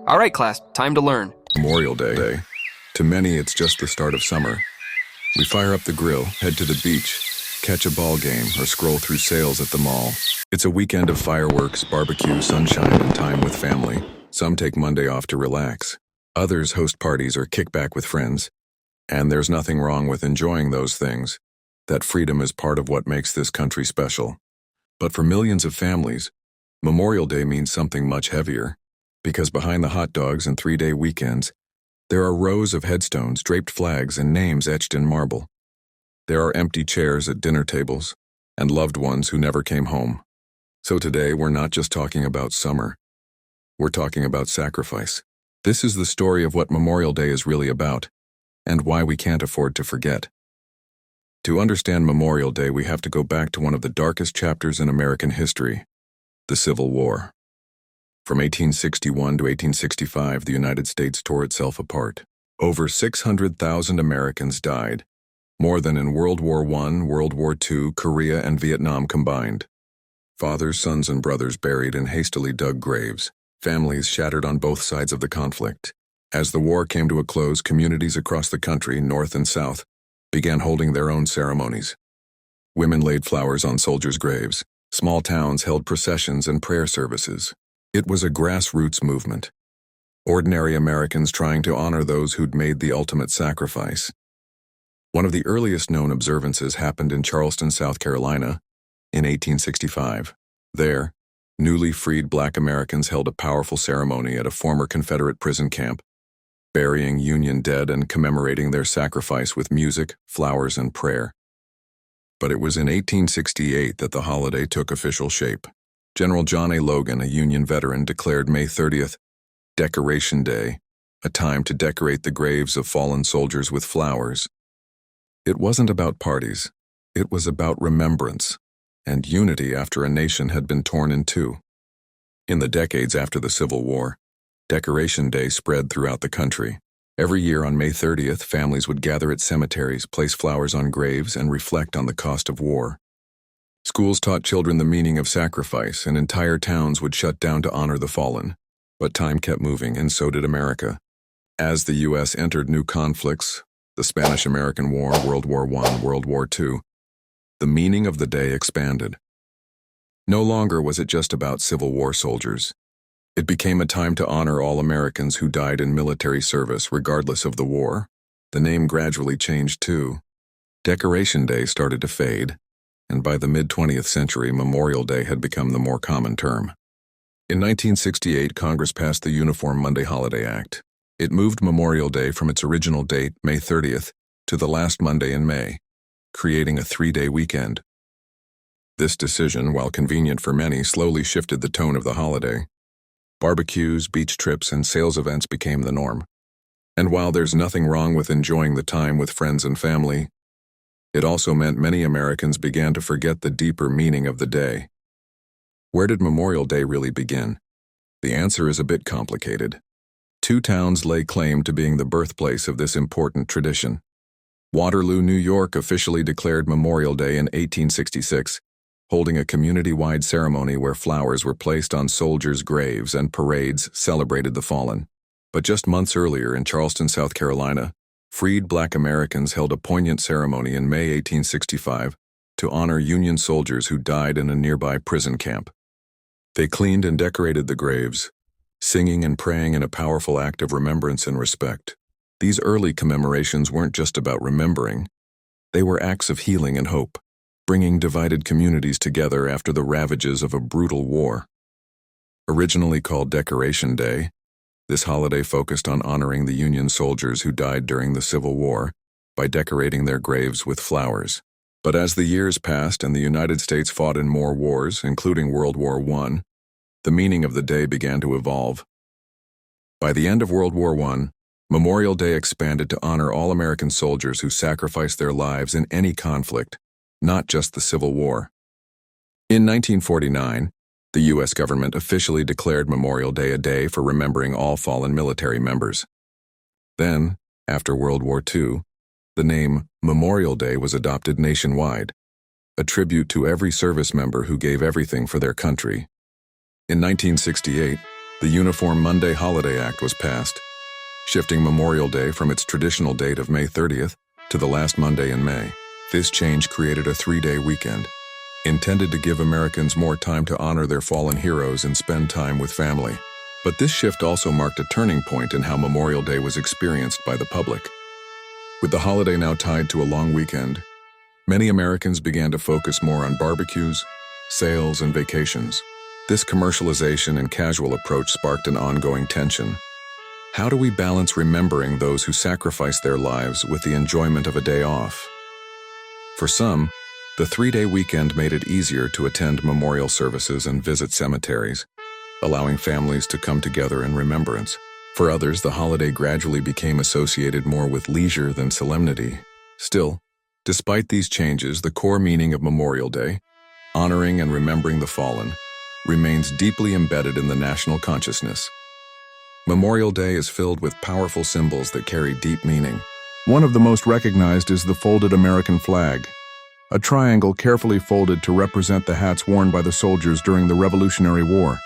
All right, class, time to learn. Memorial Day. To many, it's just the start of summer. We fire up the grill, head to the beach, catch a ball game, or scroll through sales at the mall. It's a weekend of fireworks, barbecue, sunshine, and time with family. Some take Monday off to relax. Others host parties or kick back with friends. And there's nothing wrong with enjoying those things. That freedom is part of what makes this country special. But for millions of families, Memorial Day means something much heavier. Because behind the hot dogs and 3-day weekends, there are rows of headstones, draped flags, and names etched in marble. There are empty chairs at dinner tables, and loved ones who never came home. So today, we're not just talking about summer. We're talking about sacrifice. This is the story of what Memorial Day is really about, and why we can't afford to forget. To understand Memorial Day, we have to go back to one of the darkest chapters in American history, the Civil War. From 1861 to 1865, the United States tore itself apart. Over 600,000 Americans died, more than in World War I, World War II, Korea, and Vietnam combined. Fathers, sons, and brothers buried in hastily dug graves, families shattered on both sides of the conflict. As the war came to a close, communities across the country, North and South, began holding their own ceremonies. Women laid flowers on soldiers' graves. Small towns held processions and prayer services. It was a grassroots movement. Ordinary Americans trying to honor those who'd made the ultimate sacrifice. One of the earliest known observances happened in Charleston, South Carolina, in 1865. There, newly freed Black Americans held a powerful ceremony at a former Confederate prison camp, burying Union dead and commemorating their sacrifice with music, flowers, and prayer. But it was in 1868 that the holiday took official shape. General John A. Logan, a Union veteran, declared May 30th, Decoration Day, a time to decorate the graves of fallen soldiers with flowers. It wasn't about parties. It was about remembrance and unity after a nation had been torn in two. In the decades after the Civil War, Decoration Day spread throughout the country. Every year on May 30th, families would gather at cemeteries, place flowers on graves, and reflect on the cost of war. Schools taught children the meaning of sacrifice, and entire towns would shut down to honor the fallen. But time kept moving, and so did America. As the U.S. entered new conflicts, the Spanish-American War, World War I, World War II, the meaning of the day expanded. No longer was it just about Civil War soldiers. It became a time to honor all Americans who died in military service regardless of the war. The name gradually changed too. Decoration Day started to fade, and by the mid-20th century, Memorial Day had become the more common term. In 1968, Congress passed the Uniform Monday Holiday Act. It moved Memorial Day from its original date, May 30th, to the last Monday in May, creating a 3-day weekend. This decision, while convenient for many, slowly shifted the tone of the holiday. Barbecues, beach trips, and sales events became the norm. And while there's nothing wrong with enjoying the time with friends and family, it also meant many Americans began to forget the deeper meaning of the day. Where did Memorial Day really begin? The answer is a bit complicated. Two towns lay claim to being the birthplace of this important tradition. Waterloo, New York officially declared Memorial Day in 1866, holding a community-wide ceremony where flowers were placed on soldiers' graves and parades celebrated the fallen. But just months earlier in Charleston, South Carolina, freed Black Americans held a poignant ceremony in May 1865 to honor Union soldiers who died in a nearby prison camp. They cleaned and decorated the graves, singing and praying in a powerful act of remembrance and respect. These early commemorations weren't just about remembering. They were acts of healing and hope, bringing divided communities together after the ravages of a brutal war. Originally called Decoration Day, this holiday focused on honoring the Union soldiers who died during the Civil War by decorating their graves with flowers. But as the years passed and the United States fought in more wars, including World War I, the meaning of the day began to evolve. By the end of World War I, Memorial Day expanded to honor all American soldiers who sacrificed their lives in any conflict, not just the Civil War. In 1949, the U.S. government officially declared Memorial Day a day for remembering all fallen military members. Then, after World War II, the name Memorial Day was adopted nationwide, a tribute to every service member who gave everything for their country. In 1968, The Uniform Monday Holiday Act was passed, shifting Memorial Day from its traditional date of May 30th to the last Monday in May. This change created a 3-day weekend, intended to give Americans more time to honor their fallen heroes and spend time with family. But this shift also marked a turning point in how Memorial Day was experienced by the public. With the holiday now tied to a long weekend, many Americans began to focus more on barbecues, sales, and vacations. This commercialization and casual approach sparked an ongoing tension. How do we balance remembering those who sacrificed their lives with the enjoyment of a day off? For some, the 3-day weekend made it easier to attend memorial services and visit cemeteries, allowing families to come together in remembrance. For others, the holiday gradually became associated more with leisure than solemnity. Still, despite these changes, the core meaning of Memorial Day, honoring and remembering the fallen, remains deeply embedded in the national consciousness. Memorial Day is filled with powerful symbols that carry deep meaning. One of the most recognized is the folded American flag, a triangle carefully folded to represent the hats worn by the soldiers during the Revolutionary War.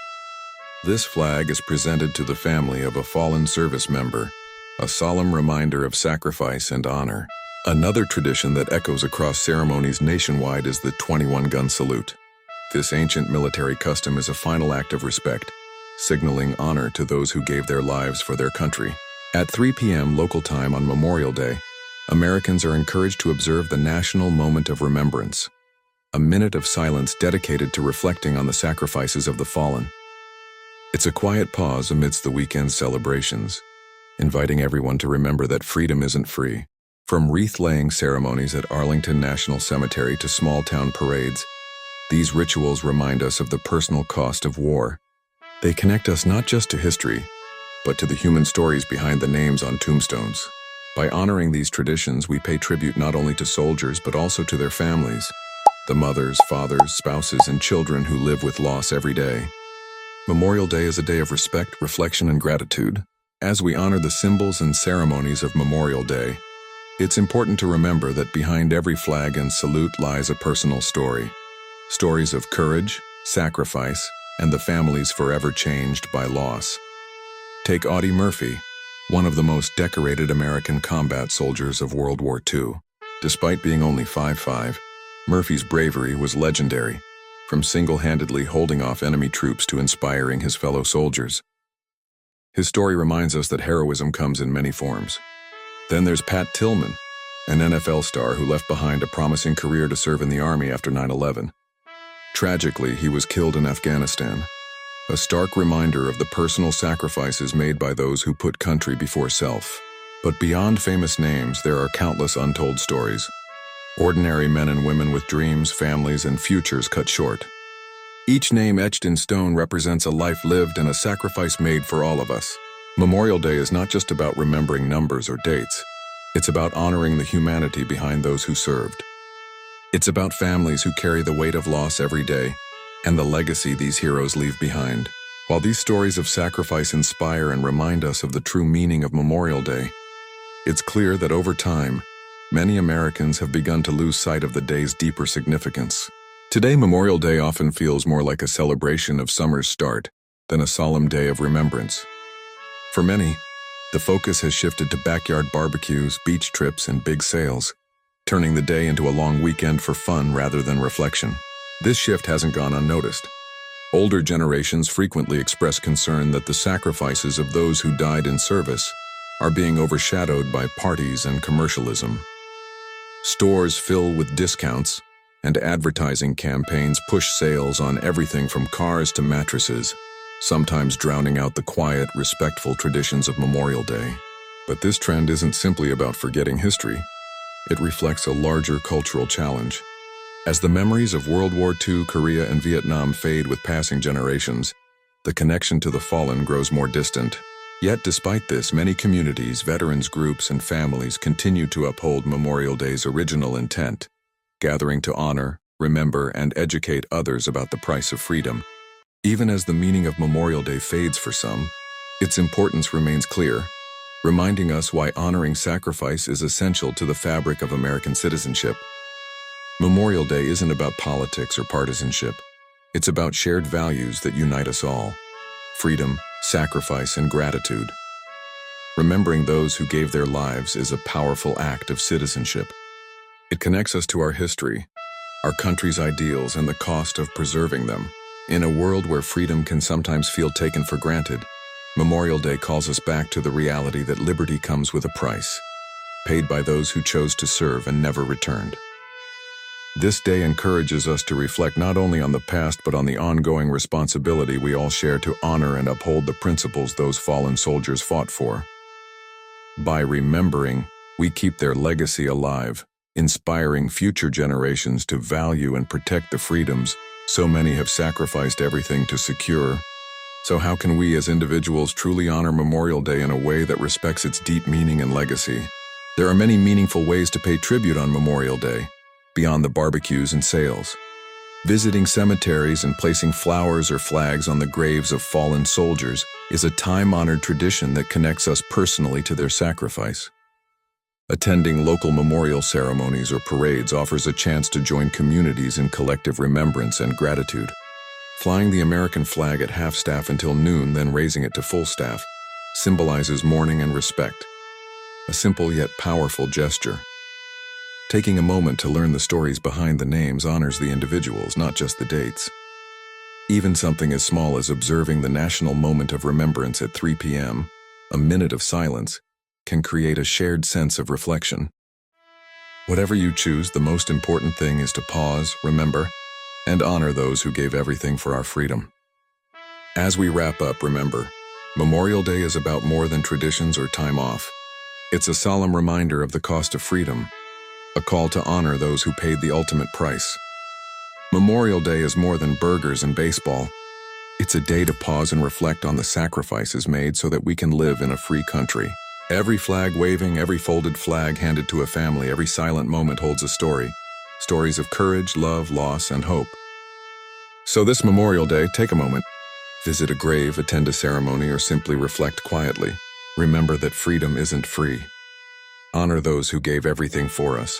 This flag is presented to the family of a fallen service member, a solemn reminder of sacrifice and honor. Another tradition that echoes across ceremonies nationwide is the 21-gun salute. This ancient military custom is a final act of respect, signaling honor to those who gave their lives for their country. At 3 p.m. local time on Memorial Day, Americans are encouraged to observe the national moment of remembrance, a minute of silence dedicated to reflecting on the sacrifices of the fallen. It's a quiet pause amidst the weekend's celebrations, inviting everyone to remember that freedom isn't free. From wreath-laying ceremonies at Arlington National Cemetery to small-town parades, these rituals remind us of the personal cost of war. They connect us not just to history, but to the human stories behind the names on tombstones. By honoring these traditions, we pay tribute not only to soldiers but also to their families, the mothers, fathers, spouses, and children who live with loss every day. Memorial Day is a day of respect, reflection, and gratitude. As we honor the symbols and ceremonies of Memorial Day, it's important to remember that behind every flag and salute lies a personal story. Stories of courage, sacrifice, and the families forever changed by loss. Take Audie Murphy, one of the most decorated American combat soldiers of World War II. Despite being only 5'5", Murphy's bravery was legendary, from single-handedly holding off enemy troops to inspiring his fellow soldiers. His story reminds us that heroism comes in many forms. Then there's Pat Tillman, an NFL star who left behind a promising career to serve in the Army after 9/11. Tragically, he was killed in Afghanistan, a stark reminder of the personal sacrifices made by those who put country before self. But beyond famous names, there are countless untold stories. Ordinary men and women with dreams, families, and futures cut short. Each name etched in stone represents a life lived and a sacrifice made for all of us. Memorial Day is not just about remembering numbers or dates. It's about honoring the humanity behind those who served. It's about families who carry the weight of loss every day and the legacy these heroes leave behind. While these stories of sacrifice inspire and remind us of the true meaning of Memorial Day, it's clear that over time, many Americans have begun to lose sight of the day's deeper significance. Today, Memorial Day often feels more like a celebration of summer's start than a solemn day of remembrance. For many, the focus has shifted to backyard barbecues, beach trips, and big sales, turning the day into a long weekend for fun rather than reflection. This shift hasn't gone unnoticed. Older generations frequently express concern that the sacrifices of those who died in service are being overshadowed by parties and commercialism. Stores fill with discounts, and advertising campaigns push sales on everything from cars to mattresses, sometimes drowning out the quiet, respectful traditions of Memorial Day. But this trend isn't simply about forgetting history. It reflects a larger cultural challenge. As the memories of World War II, Korea, and Vietnam fade with passing generations, the connection to the fallen grows more distant. Yet despite this, many communities, veterans groups, and families continue to uphold Memorial Day's original intent, gathering to honor, remember, and educate others about the price of freedom. Even as the meaning of Memorial Day fades for some, its importance remains clear, reminding us why honoring sacrifice is essential to the fabric of American citizenship. Memorial Day isn't about politics or partisanship. It's about shared values that unite us all: freedom, sacrifice, and gratitude. Remembering those who gave their lives is a powerful act of citizenship. It connects us to our history, our country's ideals, and the cost of preserving them. In a world where freedom can sometimes feel taken for granted, Memorial Day calls us back to the reality that liberty comes with a price, paid by those who chose to serve and never returned. This day encourages us to reflect not only on the past but on the ongoing responsibility we all share to honor and uphold the principles those fallen soldiers fought for. By remembering, we keep their legacy alive, inspiring future generations to value and protect the freedoms so many have sacrificed everything to secure. So how can we as individuals truly honor Memorial Day in a way that respects its deep meaning and legacy? There are many meaningful ways to pay tribute on Memorial Day, beyond the barbecues and sales. Visiting cemeteries and placing flowers or flags on the graves of fallen soldiers is a time-honored tradition that connects us personally to their sacrifice. Attending local memorial ceremonies or parades offers a chance to join communities in collective remembrance and gratitude. Flying the American flag at half-staff until noon, then raising it to full staff, symbolizes mourning and respect. A simple yet powerful gesture. Taking a moment to learn the stories behind the names honors the individuals, not just the dates. Even something as small as observing the national moment of remembrance at 3 p.m., a minute of silence, can create a shared sense of reflection. Whatever you choose, the most important thing is to pause, remember, and honor those who gave everything for our freedom. As we wrap up, remember, Memorial Day is about more than traditions or time off. It's a solemn reminder of the cost of freedom, a call to honor those who paid the ultimate price. Memorial Day is more than burgers and baseball. It's a day to pause and reflect on the sacrifices made so that we can live in a free country. Every flag waving, every folded flag handed to a family, every silent moment holds a story. Stories of courage, love, loss, and hope. So this Memorial Day, take a moment. Visit a grave, attend a ceremony, or simply reflect quietly. Remember that freedom isn't free. Honor those who gave everything for us.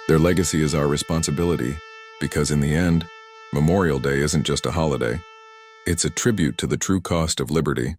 Their legacy is our responsibility, because in the end, Memorial Day isn't just a holiday. It's a tribute to the true cost of liberty,